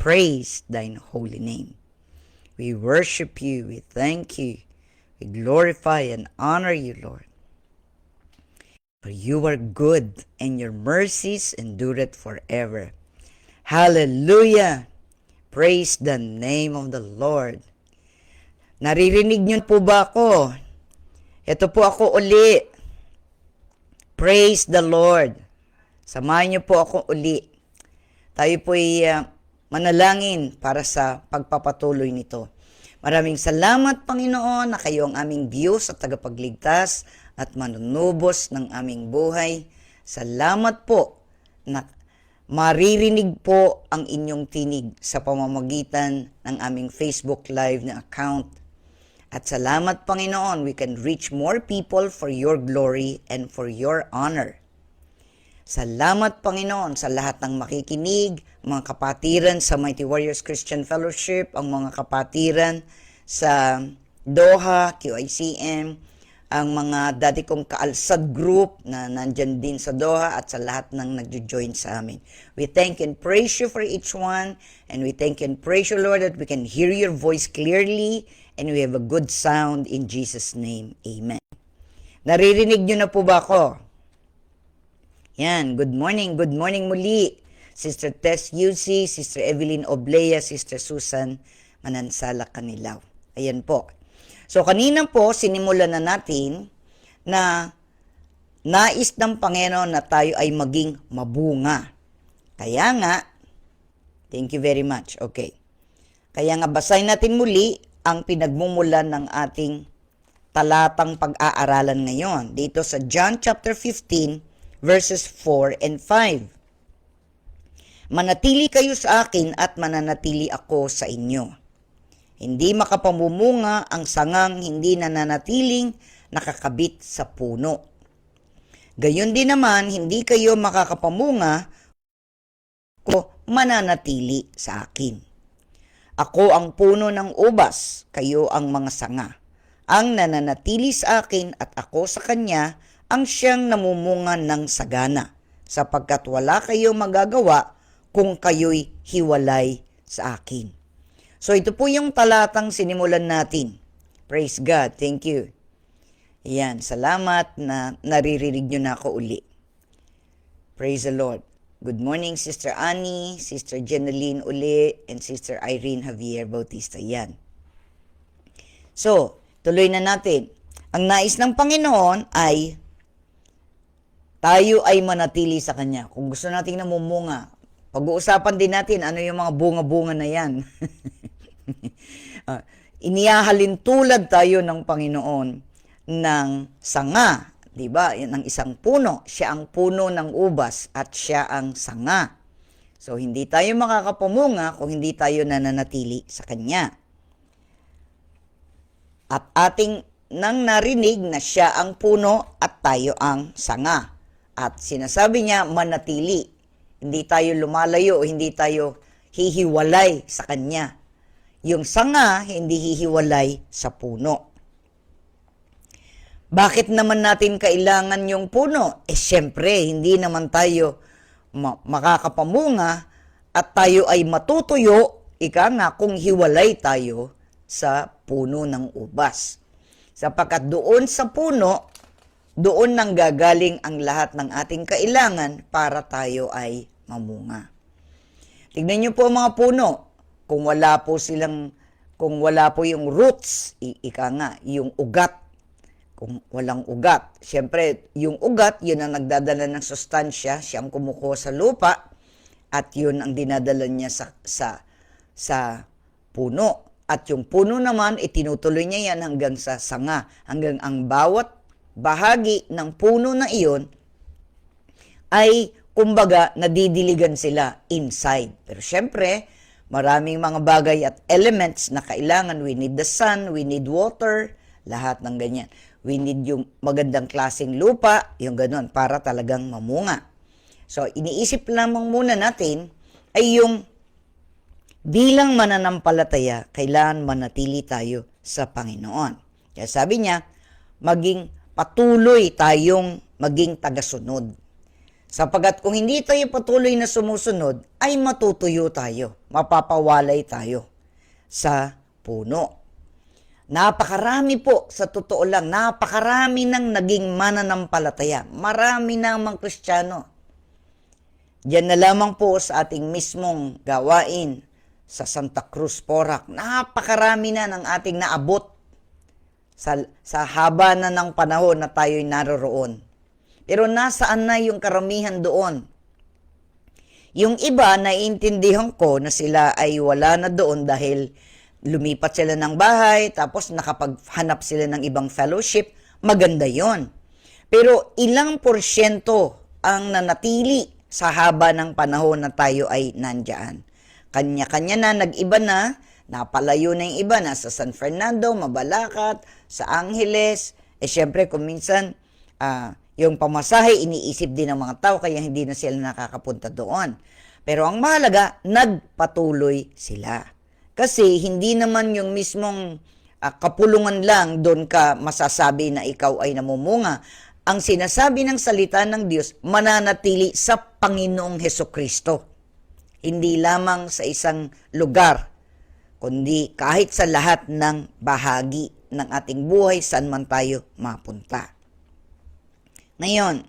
praise thine holy name. We worship you, we thank you, we glorify and honor you, Lord. For you are good, and your mercies endureth forever. Hallelujah! Praise the name of the Lord. Naririnig niyo po ba ako? Ito po ako uli. Praise the Lord. Samahan niyo po ako uli. Tayo po'y manalangin para sa pagpapatuloy nito. Maraming salamat, Panginoon, na kayo ang aming Diyos at tagapagligtas at manunubos ng aming buhay. Salamat po na maririnig po ang inyong tinig sa pamamagitan ng aming Facebook Live na account. At salamat, Panginoon, we can reach more people for your glory and for your honor. Salamat, Panginoon, sa lahat ng makikinig, mga kapatiran sa Mighty Warriors Christian Fellowship, ang mga kapatiran sa Doha, QICM, ang mga dati kong kaalsad group na nandyan din sa Doha at sa lahat ng nagjo-join sa amin. We thank and praise you for each one, and we thank and praise you, Lord, that we can hear your voice clearly and we have a good sound in Jesus' name. Amen. Naririnig nyo na po ba ako? Yan, good morning muli. Sister Tess UC, Sister Evelyn Oblea, Sister Susan Manansala Kanilaw. Ayan po. So kanina po, sinimulan na natin na nais ng Panginoon na tayo ay maging mabunga. Kaya nga, thank you very much. Okay. Kaya nga basahin natin muli ang pinagmumulan ng ating talatang pag-aaralan ngayon. Dito sa John chapter 15, verses 4 and 5. Manatili kayo sa akin at mananatili ako sa inyo. Hindi makapamumunga ang sangang hindi nananatiling nakakabit sa puno. Gayon din naman, hindi kayo makakapamunga kung mananatili sa akin. Ako ang puno ng ubas, kayo ang mga sanga. Ang nananatili sa akin at ako sa kanya, ang siyang namumunga ng sagana, sapagkat wala kayo magagawa kung kayo'y hiwalay sa akin. So ito po yung talatang sinimulan natin. Praise God. Thank you. Yan. Salamat na naririnig nyo na ako uli. Praise the Lord. Good morning, Sister Annie, Sister Jeneline uli, and Sister Irene Javier Bautista. Yan. So, tuloy na natin. Ang nais ng Panginoon ay tayo ay manatili sa Kanya. Kung gusto nating namumunga, pag-uusapan din natin ano yung mga bunga-bunga na yan. Inihahalin tulad tayo ng Panginoon ng sanga. Diba? Yan ang isang puno. Siya ang puno ng ubas at siya ang sanga. So, hindi tayo makakapumunga kung hindi tayo nananatili sa Kanya. At ating nang narinig na siya ang puno at tayo ang sanga. At sinasabi niya, manatili. Hindi tayo lumalayo, hindi tayo hihiwalay sa Kanya. Yung sanga, hindi hihiwalay sa puno. Bakit naman natin kailangan yung puno? Siyempre, hindi naman tayo makakapamunga at tayo ay matutuyo, ika nga, kung hiwalay tayo sa puno ng ubas. Sapagkat doon sa puno, doon nang gagaling ang lahat ng ating kailangan para tayo ay mamunga. Tignan niyo po mga puno, kung wala po yung roots, ika nga, yung ugat, kung walang ugat. Siyempre, yung ugat, yun ang nagdadala ng sustansya, siyang kumukuha sa lupa, at yun ang dinadala niya sa puno. At yung puno naman, itinutuloy niya yan hanggang sa sanga, hanggang ang bawat bahagi ng puno na iyon ay, kumbaga, nadidiligan sila inside. Pero siyempre, maraming mga bagay at elements na kailangan. We need the sun, we need water, lahat ng ganyan. We need yung magandang klaseng lupa, yung ganun, para talagang mamunga. So, iniisip lamang muna natin ay yung bilang mananampalataya, kailangan manatili tayo sa Panginoon. Kaya sabi niya, maging patuloy tayong maging tagasunod. Sapagat kung hindi tayo patuloy na sumusunod, ay matutuyo tayo, mapapawalay tayo sa puno. Napakarami po, sa totoo lang, napakarami nang naging mananampalataya. Marami na mga Kristiyano. Diyan na lamang po sa ating mismong gawain sa Santa Cruz, Porac. Napakarami na ng ating naabot sa haba na ng panahon na tayo'y naroroon. Pero nasaan na yung karamihan doon? Yung iba, naiintindihan ko na sila ay wala na doon dahil lumipat sila ng bahay, tapos nakapaghanap sila ng ibang fellowship, maganda yon. Pero ilang porsyento ang nanatili sa haba ng panahon na tayo ay nandyan? Kanya-kanya na, nag-iba na, napalayo na yung iba, nasa San Fernando, Mabalacat, sa Angeles. Syempre, kung minsan, yung pamasahe, iniisip din ng mga tao, kaya hindi na sila nakakapunta doon. Pero ang mahalaga, nagpatuloy sila. Kasi hindi naman yung mismong kapulungan lang doon ka masasabi na ikaw ay namumunga. Ang sinasabi ng salita ng Diyos, mananatili sa Panginoong Hesukristo. Hindi lamang sa isang lugar, kundi kahit sa lahat ng bahagi ng ating buhay saan man tayo mapunta. Ngayon,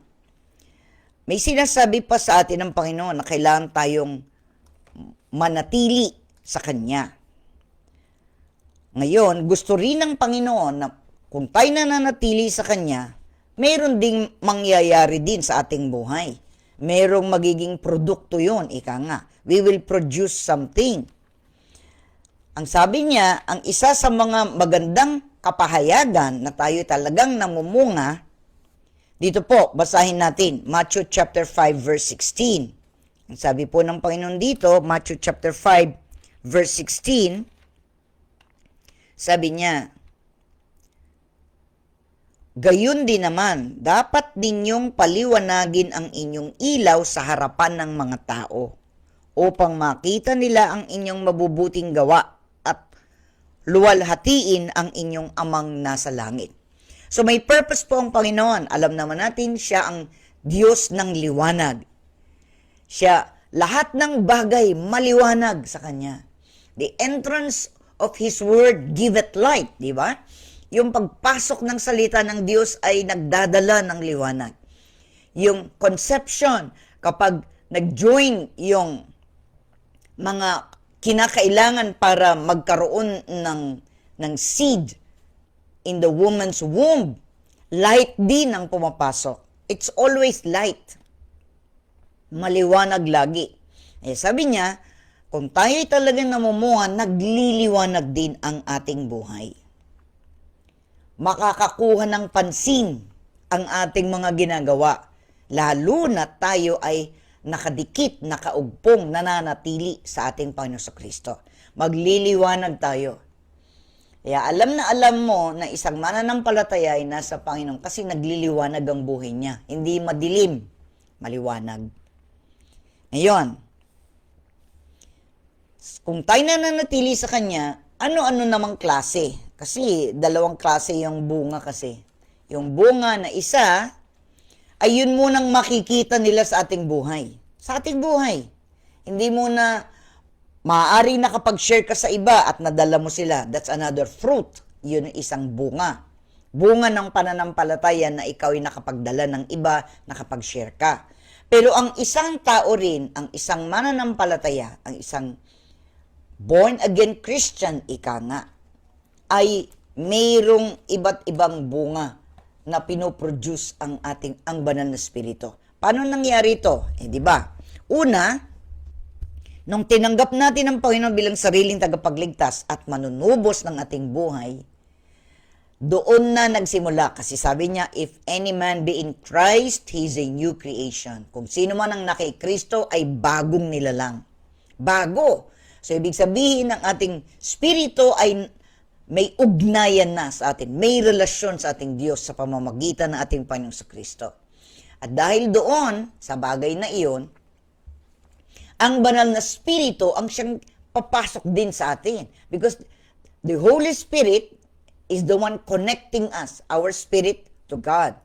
may sinasabi pa sa atin ng Panginoon na kailangan tayong manatili sa Kanya. Ngayon, gusto rin ng Panginoon na kung tayo nananatili sa Kanya, mayroon ding mangyayari din sa ating buhay. Mayroong magiging produkto yun, ika nga. We will produce something. Ang sabi niya, ang isa sa mga magandang kapahayagan na tayo talagang namumunga, dito po, basahin natin, Matthew chapter 5 verse 16. Ang sabi po ng Panginoon dito, Matthew chapter 5 verse 16, sabi niya, gayon din naman, dapat ninyong paliwanagin ang inyong ilaw sa harapan ng mga tao, upang makita nila ang inyong mabubuting gawa at luwalhatiin ang inyong amang nasa langit. So may purpose po ang Panginoon. Alam naman natin, siya ang Diyos ng liwanag. Siya, lahat ng bagay maliwanag sa Kanya. The entrance of His Word giveth light, di ba? Yung pagpasok ng salita ng Diyos ay nagdadala ng liwanag. Yung conception, kapag nag-join yung mga kinakailangan para magkaroon ng seed in the woman's womb, light din ang pumapasok. It's always light. Maliwanag lagi. Sabi niya, kung tayo'y talagang namumunga, nagliliwanag din ang ating buhay. Makakakuha ng pansin ang ating mga ginagawa, lalo na tayo ay nakadikit, nakaugpong, nananatili sa ating Panginoon Kristo. Magliliwanag tayo. Kaya alam mo na isang mananampalataya ay nasa Panginoon kasi nagliliwanag ang buhay niya. Hindi madilim, maliwanag. Ngayon, kung tayo nananatili sa Kanya, ano-ano namang klase? Kasi dalawang klase yung bunga kasi. Yung bunga na isa, ay yun munang makikita nila sa ating buhay. Sa ating buhay. Hindi mo na maaari nakapag-share ka sa iba at nadala mo sila. That's another fruit. Yun ang isang bunga. Bunga ng pananampalataya na ikaw ay nakapagdala ng iba, nakapag-share ka. Pero ang isang tao rin, ang isang mananampalataya, ang isang born-again Christian, ika nga, ay mayroong iba't ibang bunga na pinoproduce ang banal na spirito. Paano nangyari ito? Di ba? Una, nung tinanggap natin ang Panginoon bilang sariling tagapagligtas at manunubos ng ating buhay, doon na nagsimula. Kasi sabi niya, if any man be in Christ, he is a new creation. Kung sino man ang naki-Kristo ay bagong nilalang. Bago. So, ibig sabihin ng ating spirito ay may ugnayan na sa atin. May relasyon sa ating Diyos sa pamamagitan ng ating Panginoong Kristo. At dahil doon, sa bagay na iyon, ang banal na spirito ang siyang papasok din sa atin. Because the Holy Spirit is the one connecting us, our spirit, to God.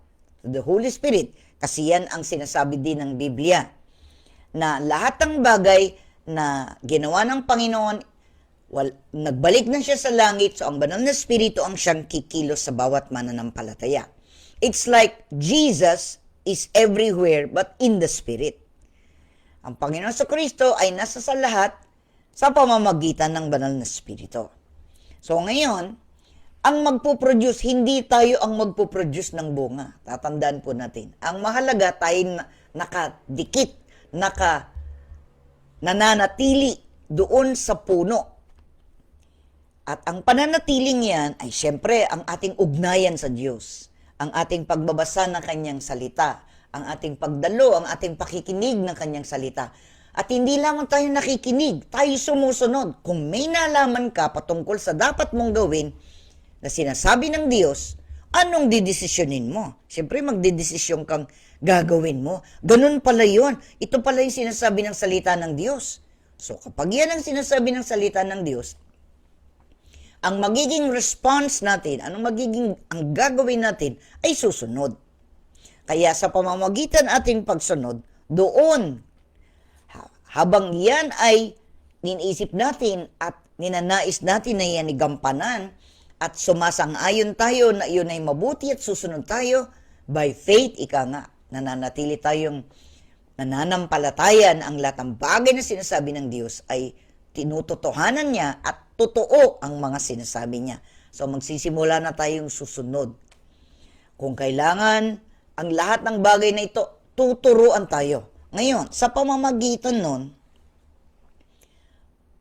The Holy Spirit, Kasi yan ang sinasabi din ng Biblia, na lahat ng bagay na ginawa ng Panginoon, nagbalik na siya sa langit, so ang banal na Espiritu ang siyang kikilos sa bawat mananampalataya. It's like Jesus is everywhere but in the Spirit. Ang Panginoon sa Kristo ay nasa sa lahat sa pamamagitan ng banal na Espiritu. So ngayon, ang magpo-produce, hindi tayo ang magpo-produce ng bunga. Tatandaan po natin. Ang mahalaga, tayo nakadikit, nananatili doon sa puno. At ang pananatiling yan ay siyempre ang ating ugnayan sa Diyos, ang ating pagbabasa ng Kanyang salita, ang ating pagdalo, ang ating pakikinig ng Kanyang salita. At hindi lamang tayo nakikinig, tayo sumusunod. Kung may nalaman ka patungkol sa dapat mong gawin na sinasabi ng Diyos, anong didesisyonin mo? Siyempre magdidesisyon kang gagawin mo. Ganun pala yun. Ito pala yung sinasabi ng salita ng Diyos. So kapag yan ang sinasabi ng salita ng Diyos, ang magiging response natin, ang gagawin natin ay susunod. Kaya sa pamamagitan ating pagsunod, doon, habang yan ay niniisip natin at ninanais natin na yan igampanan at sumasang-ayon tayo na iyon ay mabuti at susunod tayo, by faith, ika nga, nananatili tayong nananampalatayan ang lahat ng bagay na sinasabi ng Diyos ay tinutotohanan niya at totoo ang mga sinasabi niya. So magsisimula na tayong susunod. Kung kailangan, ang lahat ng bagay na ito, tuturuan tayo. Ngayon, sa pamamagitan nun,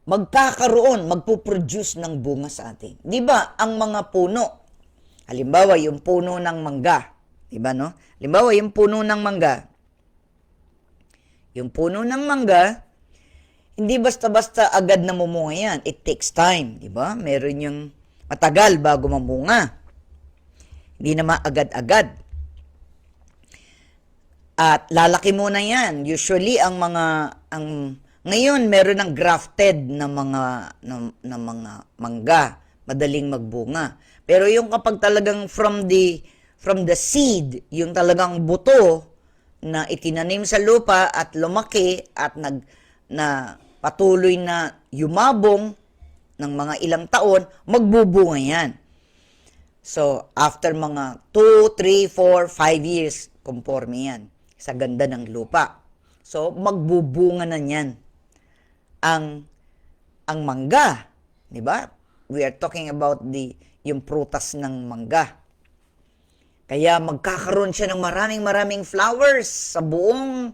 magpuproduce ng bunga sa atin. Di ba, ang mga puno, halimbawa yung puno ng mangga, di ba no? Halimbawa yung puno ng mangga, hindi basta-basta agad namumunga yan. It takes time, di ba? Meron yung matagal bago mamunga. Hindi naman agad-agad. At lalaki muna yan. Usually, ngayon, meron ng grafted na mga mangga. Madaling magbunga. Pero yung kapag talagang from the seed, yung talagang buto na itinanim sa lupa at lumaki at patuloy na yumabong ng mga ilang taon, magbubunga yan. So, after mga 2, 3, 4, 5 years, conforme yan sa ganda ng lupa. So, magbubunga na yan ang mangga, di ba? We are talking about yung prutas ng mangga. Kaya magkakaroon siya ng maraming flowers sa buong,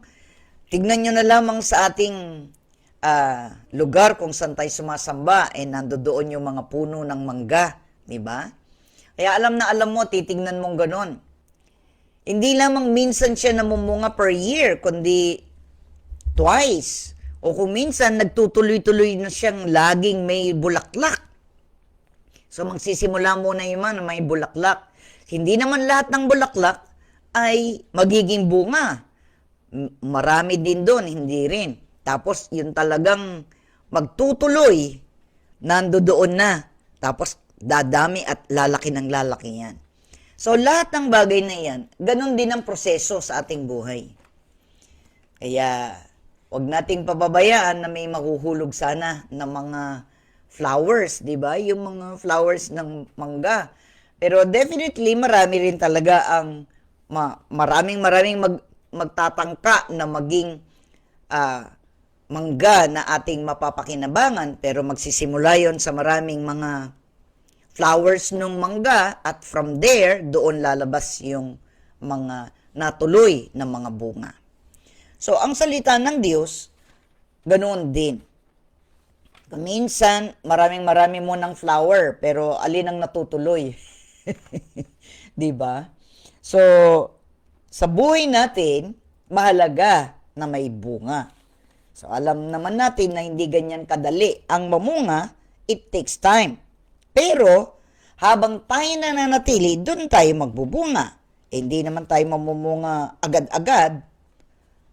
tignan nyo na lamang sa ating lugar kung saan tayo sumasamba, nandoon yung mga puno ng mangga, di ba? Kaya alam mo, titignan mong ganon. Hindi lamang minsan siya namumunga per year, kundi twice. O kung minsan, nagtutuloy-tuloy na siyang laging may bulaklak. So, magsisimula muna yung na may bulaklak. Hindi naman lahat ng bulaklak ay magiging bunga. Marami din doon, hindi rin. Tapos, yun talagang magtutuloy, nandoon na. Tapos, dadami at lalaki ng lalaki yan. So, lahat ng bagay na yan, ganun din ang proseso sa ating buhay. Kaya, huwag nating pababayaan na may mahuhulog sana ng mga flowers, di ba? Yung mga flowers ng mangga. Pero definitely, marami rin talaga ang maraming magtatangka na maging mangga na ating mapapakinabangan. Pero magsisimula yon sa maraming mga flowers ng mangga at from there, doon lalabas yung mga natuloy na mga bunga. So, ang salita ng Diyos, ganoon din. Minsan, marami mo ng flower, pero alin ang natutuloy? Diba? So, sa buhay natin, mahalaga na may bunga. So, alam naman natin na hindi ganyan kadali. Ang mamunga, it takes time. Pero, habang tayo nananatili, doon tayo magbubunga. Hindi naman tayo mamumunga agad-agad.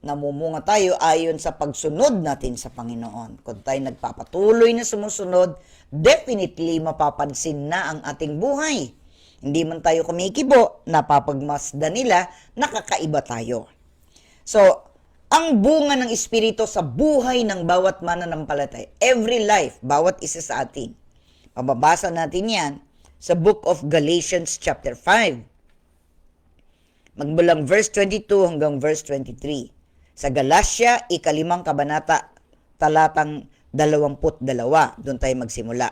Namumunga tayo ayon sa pagsunod natin sa Panginoon. Kung tayo nagpapatuloy na sumusunod, definitely mapapansin na ang ating buhay. Hindi man tayo kumikibo, napapagmasdan nila, nakakaiba tayo. So, ang bunga ng Espiritu sa buhay ng bawat mananampalataya, every life, bawat isa sa atin. Mababasa natin yan sa Book of Galatians chapter 5. Magmulang verse 22 hanggang verse 23. Sa Galatia, ikalimang kabanata, talatang 22. Doon tayo magsimula.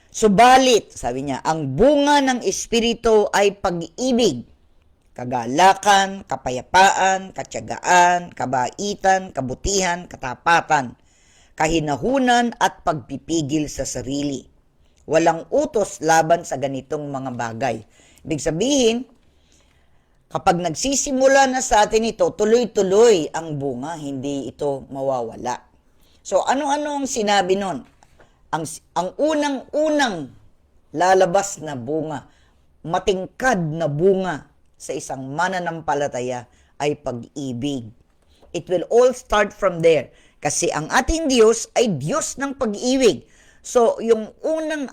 Subalit, sabi niya, ang bunga ng Espiritu ay pag-ibig, kagalakan, kapayapaan, katyagaan, kabaitan, kabutihan, katapatan, kahinahunan at pagpipigil sa sarili. Walang utos laban sa ganitong mga bagay. Ibig sabihin, kapag nagsisimula na sa atin ito, tuloy-tuloy ang bunga, hindi ito mawawala. So, ano-ano ang sinabi nun? Ang unang-unang lalabas na bunga, matingkad na bunga sa isang mananampalataya ay pag-ibig. It will all start from there. Kasi ang ating Diyos ay Diyos ng pag-ibig. So, yung unang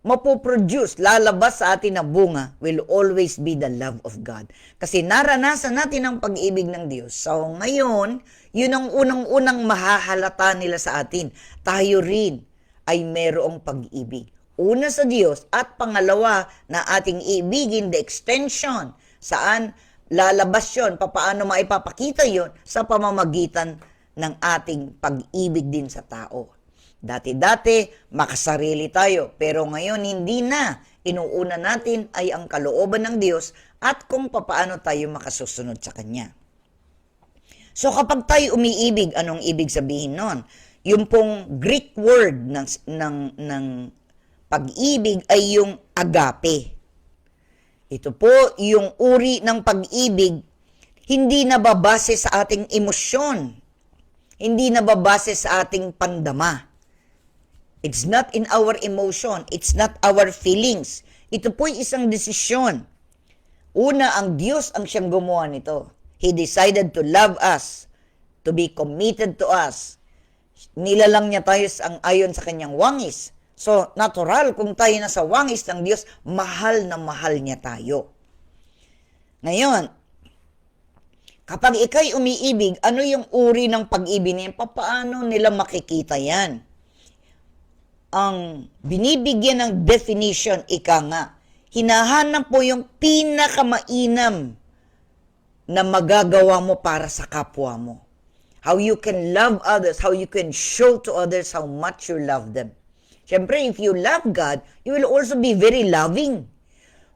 mapoproduce, lalabas sa atin na bunga will always be the love of God. Kasi naranasan natin ang pag-ibig ng Diyos. So ngayon, yun ang unang-unang mahahalata nila sa atin. Tayo rin ay merong pag-ibig. Una sa Diyos at pangalawa na ating ibigin, the extension. Saan lalabas yun? Paano maipapakita yun? Sa pamamagitan ng ating pag-ibig din sa tao. Dati-dati, makasarili tayo. Pero ngayon, hindi na. Inuuna natin ay ang kalooban ng Diyos at kung papaano tayo makasusunod sa Kanya. So kapag tayo umiibig, anong ibig sabihin nun? Yung pong Greek word ng pag-ibig ay yung agape. Ito po yung uri ng pag-ibig, hindi nababase sa ating emosyon. Hindi nababase sa ating pandama. It's not in our emotion. It's not our feelings. Ito po'y isang desisyon. Una, ang Diyos ang siyang gumawa nito. He decided to love us, to be committed to us. Nilalang niya tayo ayon sa kanyang wangis. So, natural, kung tayo nasa wangis ng Diyos, mahal na mahal niya tayo. Ngayon, kapag ikay umiibig, ano yung uri ng pag-ibig niya? Paano nila makikita yan? Ang binibigyan ng definition, ika nga, hinahanap po yung pinakamainam na magagawa mo para sa kapwa mo. How you can love others, how you can show to others how much you love them. Siyempre, if you love God, you will also be very loving.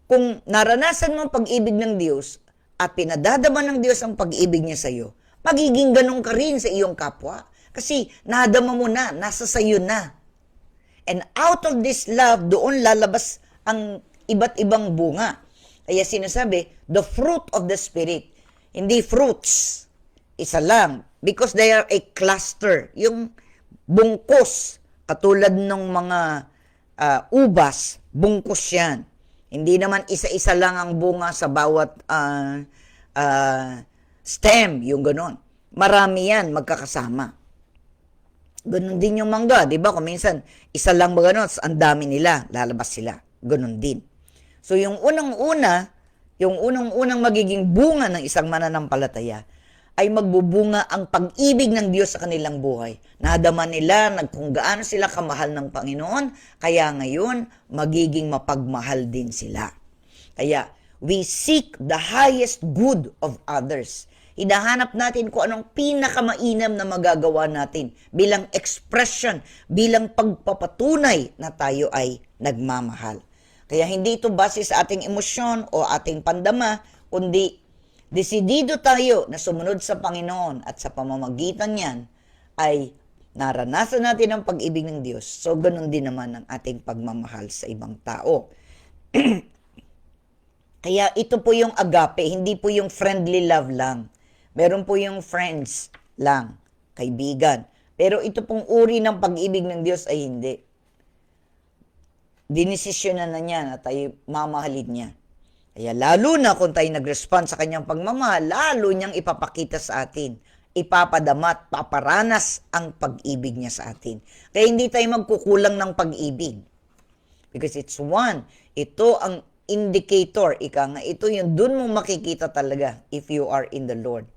Kung naranasan mo ang pag-ibig ng Diyos at pinadadama ng Diyos ang pag-ibig niya sa iyo, magiging ganun ka rin sa iyong kapwa. Kasi nadama mo na, nasa sayo na. And out of this love, doon lalabas ang iba't ibang bunga. Kaya sinasabi, the fruit of the Spirit. Hindi fruits. Isa lang. Because they are a cluster. Yung bungkus, katulad ng mga ubas, bungkus yan. Hindi naman isa-isa lang ang bunga sa bawat stem, yung ganon. Marami yan magkakasama. Ganon din yung mangga, di ba? Kung minsan, isa lang ba ganon, ang dami nila, lalabas sila. Ganon din. So yung unang-unang magiging bunga ng isang mananampalataya ay magbubunga ang pag-ibig ng Diyos sa kanilang buhay. Nadama nila kung gaano sila kamahal ng Panginoon, kaya ngayon magiging mapagmahal din sila. Kaya we seek the highest good of others. Hinahanap natin kung anong pinakamainam na magagawa natin bilang expression, bilang pagpapatunay na tayo ay nagmamahal. Kaya hindi ito base sa ating emosyon o ating pandama, kundi desidido tayo na sumunod sa Panginoon at sa pamamagitan niyan ay naranasan natin ang pag-ibig ng Diyos. So, ganun din naman ang ating pagmamahal sa ibang tao. Kaya ito po yung agape, hindi po yung friendly love lang. Meron po yung friends lang, kaibigan. Pero ito pong uri ng pag-ibig ng Diyos ay hindi. Dinesisyonan na niya na tayo mamahalin niya. Kaya lalo na kung tayo nag-respond sa kanyang pagmamahal, lalo niyang ipapakita sa atin, ipapadamat, paparanas ang pag-ibig niya sa atin. Kaya hindi tayo magkukulang ng pag-ibig. Because it's one. Ito ang indicator, ika nga, ito yung dun mo makikita talaga if you are in the Lord.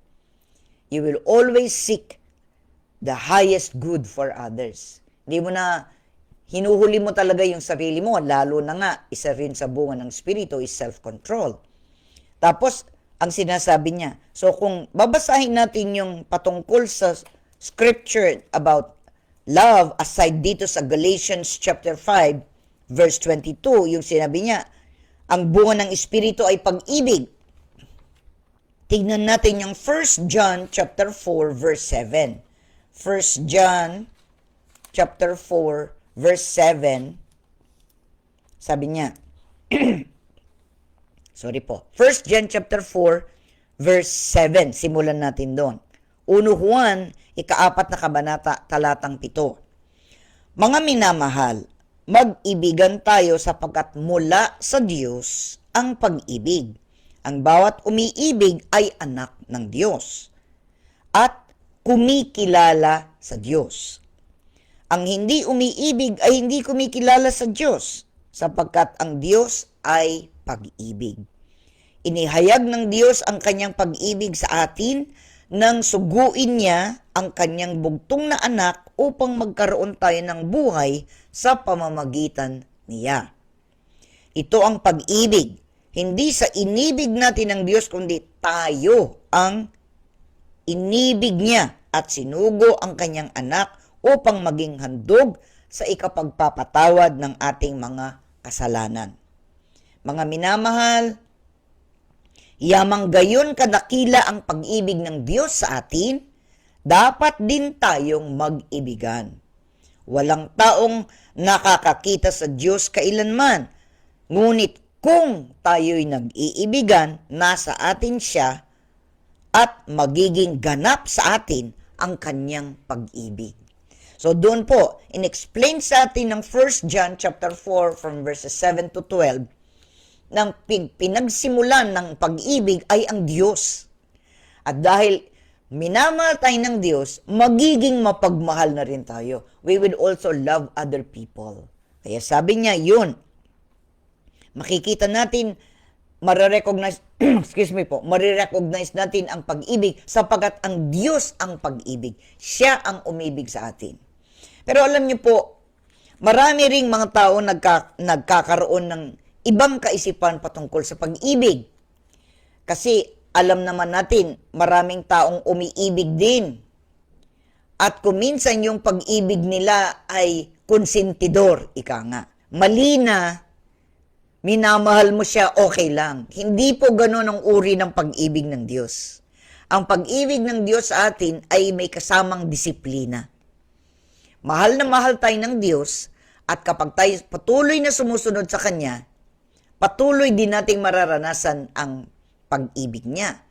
You will always seek the highest good for others. Hindi mo na, hinuhuli mo talaga yung sarili mo, lalo na nga, isa rin sa bunga ng Espiritu is self-control. Tapos, ang sinasabi niya, so kung babasahin natin yung patungkol sa scripture about love, aside dito sa Galatians chapter 5, verse 22, yung sinabi niya, ang bunga ng Espiritu ay pag-ibig. Tignan natin yung 1 John chapter 4, verse 7. 1 John chapter 4, verse 7, sabi niya, sorry po, 1 John chapter 4, verse 7, simulan natin doon. 1 Juan, ika-4 na kabanata, talatang 7. Mga minamahal, mag-ibigan tayo sapagkat mula sa Diyos ang pag-ibig. Ang bawat umiibig ay anak ng Diyos at kumikilala sa Diyos. Ang hindi umiibig ay hindi kumikilala sa Diyos sapagkat ang Diyos ay pag-ibig. Inihayag ng Diyos ang kanyang pag-ibig sa atin nang suguin niya ang kanyang bugtong na anak upang magkaroon tayo ng buhay sa pamamagitan niya. Ito ang pag-ibig. Hindi sa inibig natin ng Diyos, kundi tayo ang inibig niya at sinugo ang kanyang anak upang maging handog sa ikapagpapatawad ng ating mga kasalanan. Mga minamahal, yamang gayon kadakila ang pag-ibig ng Diyos sa atin, dapat din tayong mag-ibigan. Walang taong nakakakita sa Diyos kailanman, ngunit kung tayo'y nag-iibigan, nasa atin siya at magiging ganap sa atin ang kanyang pag-ibig. So doon po, in-explain sa atin ng 1 John chapter 4 from verses 7 to 12, ng pinagsimulan ng pag-ibig ay ang Diyos. At dahil minamahal tayo ng Diyos, magiging mapagmahal na rin tayo. We will also love other people. Kaya sabi niya, yun, makikita natin, marirecognize, marirecognize natin ang pag-ibig sapagkat ang Diyos ang pag-ibig. Siya ang umibig sa atin. Pero alam niyo po, marami ring mga tao nagkakaroon ng ibang kaisipan patungkol sa pag-ibig. Kasi alam naman natin, maraming taong umiibig din. At kung minsan yung pag-ibig nila ay konsentidor, ika nga. Mali na, minamahal mo siya, okay lang. Hindi po gano'n ang uri ng pag-ibig ng Diyos. Ang pag-ibig ng Diyos sa atin ay may kasamang disiplina. Mahal na mahal tayo ng Diyos at kapag tayo patuloy na sumusunod sa Kanya, patuloy din nating mararanasan ang pag-ibig niya.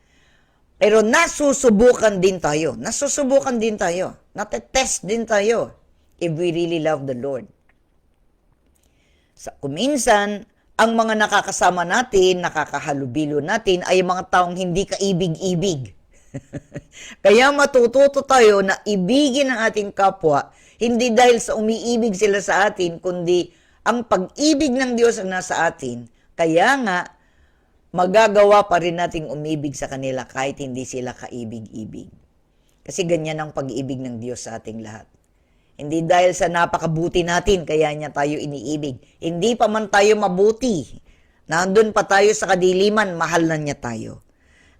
Pero nasusubukan din tayo. Natetest din tayo if we really love the Lord. Kuminsan, ang mga nakakasama natin, nakakahalubilo natin, ay mga taong hindi kaibig-ibig. Kaya matututo tayo na ibigin ang ating kapwa, hindi dahil sa umiibig sila sa atin, kundi ang pag-ibig ng Diyos ang nasa atin. Kaya nga, magagawa pa rin nating umibig sa kanila kahit hindi sila kaibig-ibig. Kasi ganyan ang pag-ibig ng Diyos sa ating lahat. Hindi dahil sa napakabuti natin, kaya niya tayo iniibig. Hindi pa man tayo mabuti. Nandun pa tayo sa kadiliman, mahal na niya tayo.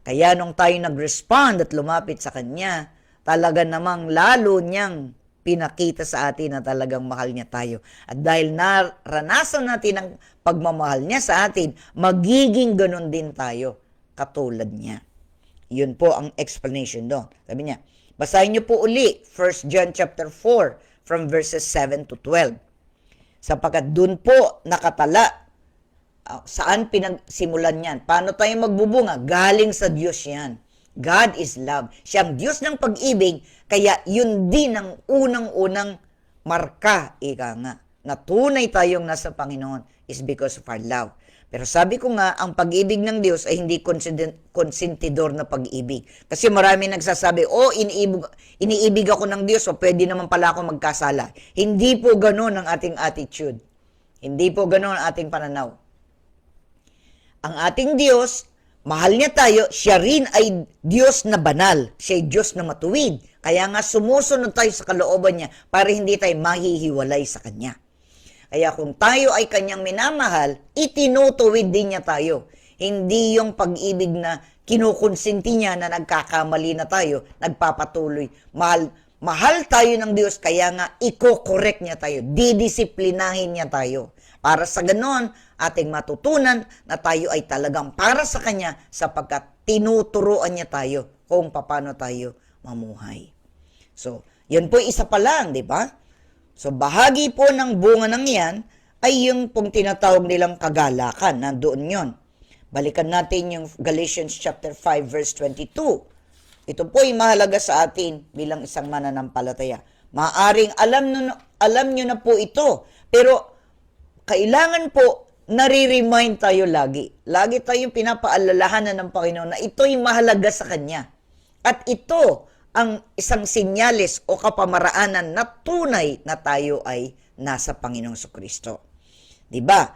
Kaya nung tayo nag-respond at lumapit sa Kanya, talaga namang lalo niyang pinakita sa atin na talagang mahal niya tayo. At dahil naranasan natin ang pagmamahal niya sa atin, magiging ganun din tayo katulad niya. Yun po ang explanation doon. Sabi niya, basahin niyo po uli 1 John chapter 4 from verses 7 to 12. Sapagkat dun po nakatala saan pinagsimulan yan. Paano tayo magbubunga? Galing sa Diyos yan. God is love. Siya ang Diyos ng pag-ibig, kaya yun din ang unang-unang marka, ika nga, na tunay tayong nasa Panginoon is because of our love. Pero sabi ko nga, ang pag-ibig ng Diyos ay hindi konsentidor na pag-ibig. Kasi marami nagsasabi, iniibig ako ng Diyos, so pwede naman pala ako magkasala. Hindi po gano'n ang ating attitude. Hindi po gano'n ang ating pananaw. ang ating Diyos, mahal niya tayo, siya rin ay Diyos na banal. Siya ay Diyos na matuwid. Kaya nga sumusunod tayo sa kalooban niya para hindi tayo mahihiwalay sa Kanya. Kaya kung tayo ay Kanyang minamahal, itinutuwid din niya tayo. Hindi yung pag-ibig na kinukonsinti niya na nagkakamali na tayo, nagpapatuloy. Mahal tayo ng Diyos, kaya nga iko-correct niya tayo, didisiplinahin niya tayo. Para sa ganon, ating matutunan na tayo ay talagang para sa Kanya sapagkat tinuturuan niya tayo kung paano tayo mamuhay. So, yun po isa pa lang, di ba? So, bahagi po ng bunga ng yan ay yung pong tinatawag nilang kagalakan. Nandoon yon. Balikan natin yung Galatians chapter 5 verse 22. Ito po ay mahalaga sa atin bilang isang mananampalataya. Maaring alam nyo na po ito, pero kailangan po nare-remind tayo lagi. Lagi tayong pinapaalalahanan ng Panginoon na ito'y mahalaga sa Kanya. At ito ang isang senyales o kapamaraanan na tunay na tayo ay nasa Panginoong Kristo. Diba?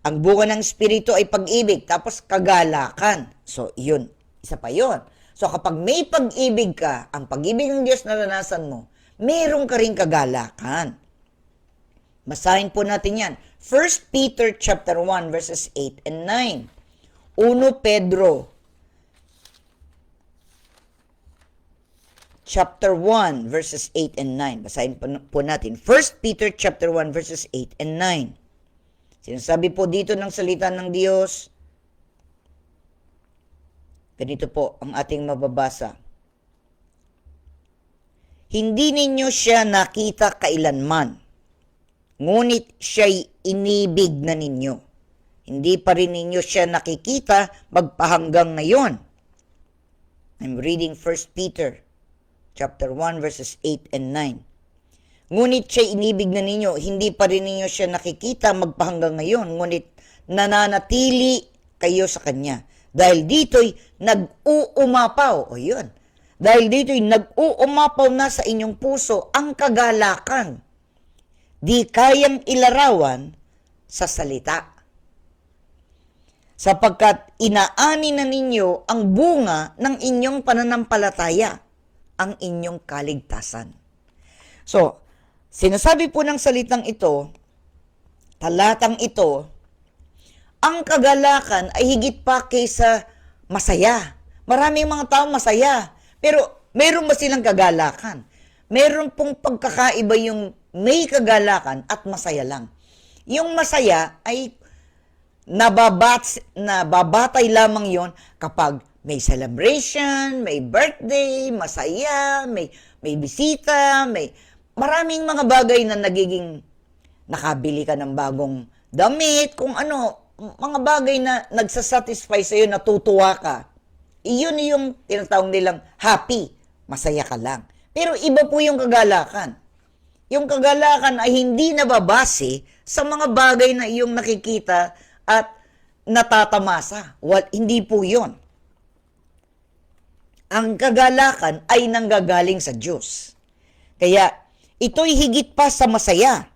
Ang bunga ng Espiritu ay pag-ibig, tapos kagalakan. So, yun. Isa pa yun. So, kapag may pag-ibig ka, ang pag-ibig ng Diyos na naranasan mo, meron ka rin kagalakan. Basahin po natin yan. 1 Peter chapter 1 verses 8 and 9. 1 Pedro chapter 1 verses 8 and 9. Basahin po natin. 1 Peter chapter 1 verses 8 and 9. Sinasabi po dito ng salita ng Diyos, ganito po ang ating mababasa. Hindi ninyo siya nakita kailanman, ngunit siya'y inibig na ninyo. Hindi pa rin ninyo siya nakikita magpahanggang ngayon. I'm reading 1 Peter chapter 1 verses 8 and 9. Ngunit siya inibig na ninyo, hindi pa rin ninyo siya nakikita magpahanggang ngayon, ngunit nananatili kayo sa Kanya. Dahil dito'y nag-uumapaw, o yun, dahil dito'y nag-uumapaw na sa inyong puso ang kagalakan. Di kayang ilarawan sa salita. Sapagkat inaani na ninyo ang bunga ng inyong pananampalataya, ang inyong kaligtasan. So, sinasabi po ng salitang ito, talatang ito, ang kagalakan ay higit pa kaysa masaya. Maraming mga tao masaya, pero meron ba silang kagalakan? Meron pong pagkakaiba yung may kagalakan at masaya lang. Yung masaya ay nababatay lamang yon kapag may celebration, may birthday, masaya, may bisita, maraming mga bagay na nagiging nakabili ka ng bagong damit, kung ano, mga bagay na nagsasatisfy sa'yo, natutuwa ka. Iyon yung tinatawag nilang happy, masaya ka lang. Pero iba po yung kagalakan. Yung kagalakan ay hindi nababase sa mga bagay na iyong nakikita at natatamasa. Hindi po yun. Ang kagalakan ay nanggagaling sa Diyos. Kaya, ito'y higit pa sa masaya.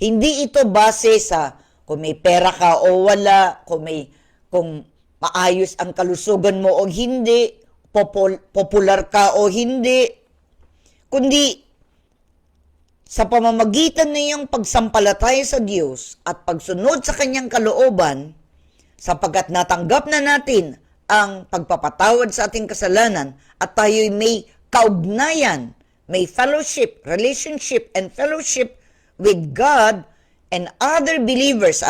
Hindi ito base sa kung may pera ka o wala, kung maayos ang kalusugan mo o hindi, popular ka o hindi, kundi sa pamamagitan ng iyong pagsampalataya sa Diyos at pagsunod sa Kanyang kalooban, sapagkat natanggap na natin ang pagpapatawad sa ating kasalanan at tayo'y may kaugnayan, may fellowship, relationship, and fellowship with God and other believers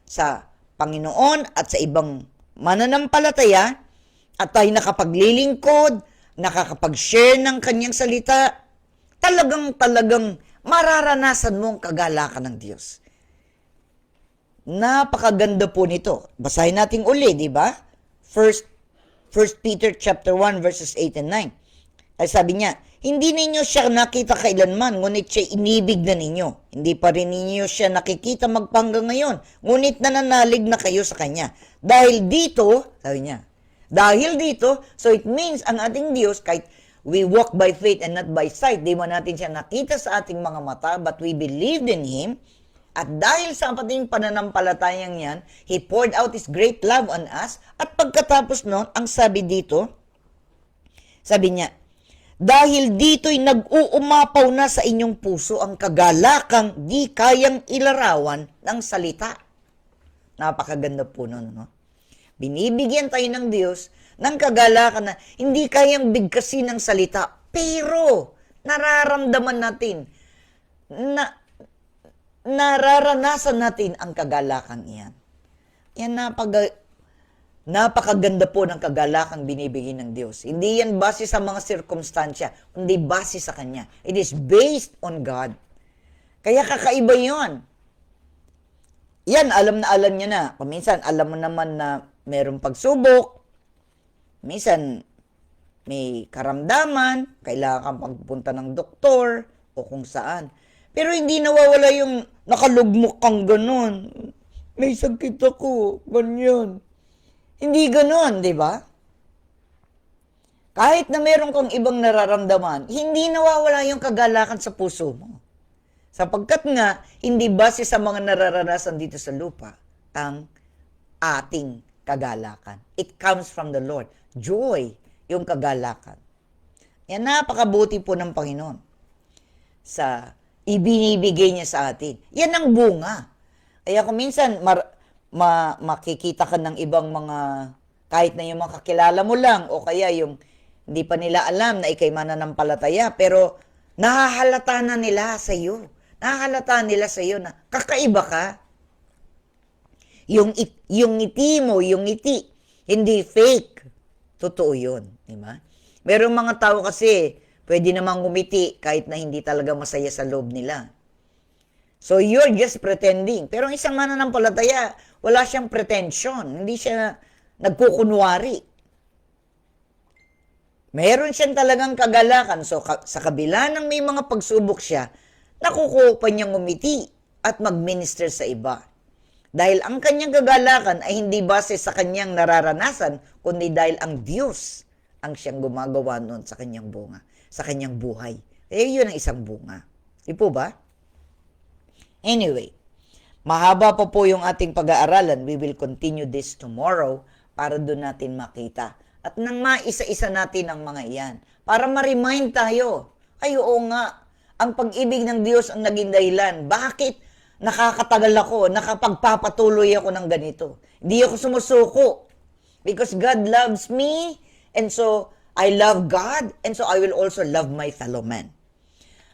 sa Panginoon at sa ibang mananampalataya, at tayo nakapaglilingkod, nakakapag-share ng Kanyang salita, talagang mararanasan mong kagalakan ng Diyos. Napakaganda po nito. Basahin natin uli, di ba? First Peter chapter 1 verses 8 and 9. Ay sabi niya, hindi ninyo siya nakita kailanman, ngunit siya inibig na ninyo. Hindi pa rin ninyo siya nakikita magpahanggang ngayon, ngunit nananalig na kayo sa Kanya. Dahil dito, sabi niya, so it means ang ating Diyos, kahit we walk by faith and not by sight, di man natin siya nakita sa ating mga mata, but we believed in Him, At dahil sa ating pananampalatayang yan, He poured out His great love on us. At pagkatapos nun, ang sabi dito, sabi niya, dahil dito'y nag-uumapaw na sa inyong puso ang kagalakang di kayang ilarawan ng salita. Napakaganda po nun, no? Binibigyan tayo ng Diyos ng kagalakan na hindi kayang bigkasin ng salita, pero nararamdaman natin na nararanasan natin ang kagalakang iyan. Yan napakaganda po ng kagalakang binibigay ng Diyos. Hindi yan base sa mga sirkumstansya, kundi base sa Kanya. It is based on God. Kaya kakaiba yon. Yan, alam na alam niya na. Minsan, alam mo naman na mayroong pagsubok. Minsan, may karamdaman, kailangan kang pagpunta ng doktor, o kung saan. Pero hindi nawawala yung nakalugmok kang ganun. May sakit ako, ganyan. Hindi ganun, di ba? Kahit na meron kang ibang nararamdaman, hindi nawawala yung kagalakan sa puso mo. Sapagkat nga, hindi base sa mga nararanasan dito sa lupa ang ating kagalakan. It comes from the Lord. Joy, yung kagalakan. Yan, napakabuti po ng Panginoon sa ibinibigay niya sa atin. Yan ang bunga. Kaya kung minsan makikita ka ng ibang mga, kahit na yung mga kakilala mo lang, o kaya yung hindi pa nila alam na ikay mananampalataya, pero nahahalata na nila sa iyo. Nahahalata nila sa iyo na kakaiba ka. Yung ngiti mo, yung ngiti, hindi fake. Totoo yun. Diba? Merong mga tao kasi, pwede namang ngumiti kahit na hindi talaga masaya sa loob nila. So, you're just pretending. Pero ang isang mananampalataya, wala siyang pretension. Hindi siya nagkukunwari. Meron siyang talagang kagalakan. So, sa kabila ng may mga pagsubok siya, nakukuha pa niyang ngumiti at mag-minister sa iba. Dahil ang kanyang kagalakan ay hindi base sa kanyang nararanasan, kundi dahil ang Diyos ang siyang gumagawa noon sa kanyang bunga, sa kanyang buhay. Eh, yun ang isang bunga. Di po ba? Anyway, mahaba pa po yung ating pag-aaralan. We will continue this tomorrow para doon natin makita. At nang maisa-isa natin ang mga iyan. Para ma-remind tayo. Ay, oo nga. Ang pag-ibig ng Diyos ang naging dahilan. Bakit nakakatagal ako, nakapagpapatuloy ako ng ganito? Hindi ako sumusuko. Because God loves me, and so I love God, and so I will also love my fellow man.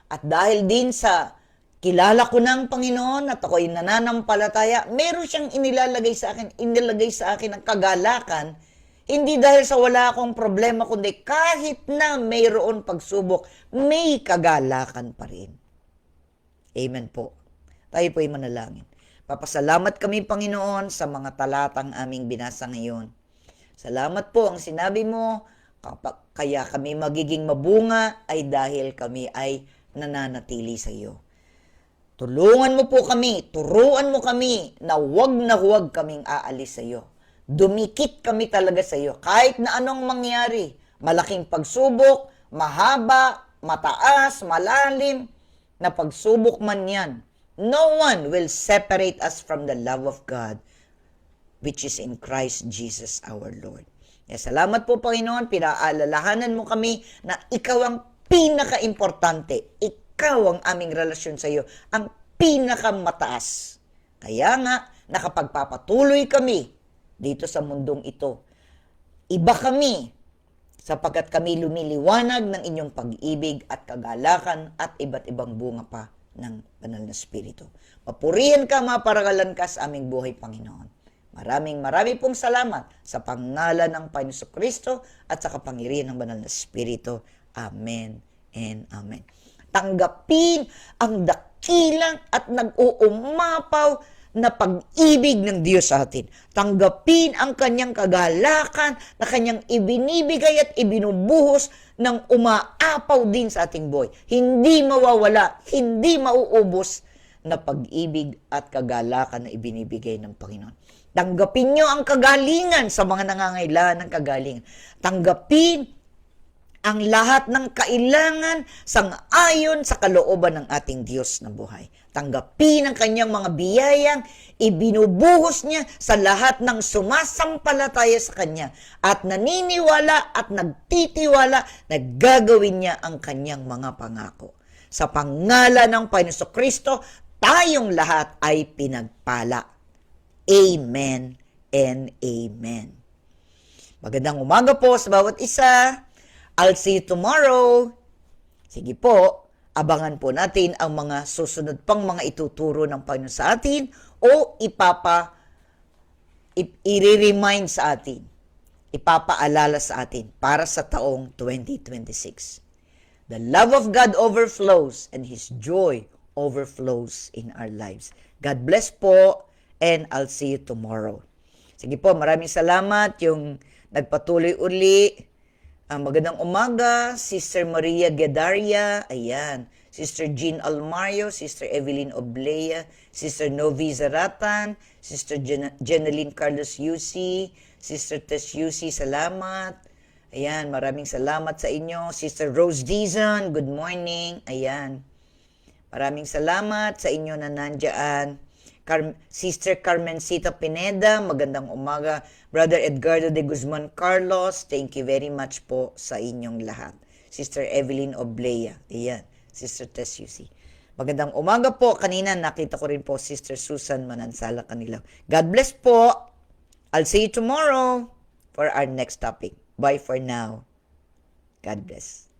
At dahil din sa kilala ko ng Panginoon at ako'y nananampalataya, meron siyang inilagay sa akin ang kagalakan, hindi dahil sa wala akong problema, kundi kahit na mayroon pagsubok, may kagalakan pa rin. Amen po. Tayo po'y manalangin. Papasalamat kami, Panginoon, sa mga talatang aming binasa ngayon. Salamat po ang sinabi mo, kaya kami magiging mabunga ay dahil kami ay nananatili sa iyo. Tulungan mo po kami, turuan mo kami na huwag kaming aalis sa iyo. Dumikit kami talaga sa iyo. Kahit na anong mangyari, malaking pagsubok, mahaba, mataas, malalim, na pagsubok man yan, no one will separate us from the love of God, which is in Christ Jesus our Lord. Salamat po, Panginoon, pinaalalahanan mo kami na ikaw ang pinaka-importante. Ikaw ang aming relasyon sa iyo, ang pinakamataas. Kaya nga, nakapagpapatuloy kami dito sa mundong ito. Iba kami, sapagkat kami lumiliwanag ng inyong pag-ibig at kagalakan at iba't ibang bunga pa ng banal na Espiritu. Papurihan ka, maparangalan ka sa aming buhay, Panginoon. Maraming pong salamat sa pangalan ng Panginoon Kristo at sa kapangyarihan ng banal na Espiritu. Amen and amen. Tanggapin ang dakilang at nag-uumapaw na pag-ibig ng Diyos sa atin. Tanggapin ang kanyang kagalakan na kanyang ibinibigay at ibinubuhos ng umaapaw din sa ating buhay. Hindi mawawala, hindi mauubos na pag-ibig at kagalakan na ibinibigay ng Panginoon. Tanggapin nyo ang kagalingan sa mga nangangailangan ng kagalingan. Tanggapin ang lahat ng kailangan sang-ayon sa kalooban ng ating Diyos na buhay. Tanggapin ang kanyang mga biyayang ibinubuhos niya sa lahat ng sumasampalataya sa kanya at naniniwala at nagtitiwala na gagawin niya ang kanyang mga pangako. Sa pangalan ng Panginoon Kristo, tayong lahat ay pinagpala. Amen and amen. Magandang umaga po sa bawat isa. I'll see you tomorrow. Sige po, abangan po natin ang mga susunod pang mga ituturo ng Panginoon sa atin o i-remind sa atin, ipapaalala sa atin para sa taong 2026. The love of God overflows and His joy overflows in our lives. God bless po and I'll see you tomorrow. Sige po, maraming salamat yung nagpatuloy uli. Magandang umaga, Sister Maria Gedaria, ayan, Sister Jean Almario, Sister Evelyn Oblea, Sister Novi Zaratan, Sister Jeneline Carlos Yusi, Sister Tess Yusi, salamat. Ayan, maraming salamat sa inyo. Sister Rose Dizon, good morning. Ayan, maraming salamat sa inyo na nandyan. Sister Carmencita Pineda, magandang umaga. Brother Edgardo de Guzman Carlos, thank you very much po sa inyong lahat. Sister Evelyn Oblea, ayan. Sister Tess Yusi. Magandang umaga po. Kanina nakita ko rin po Sister Susan Manansala kanila. God bless po. I'll see you tomorrow for our next topic. Bye for now. God bless.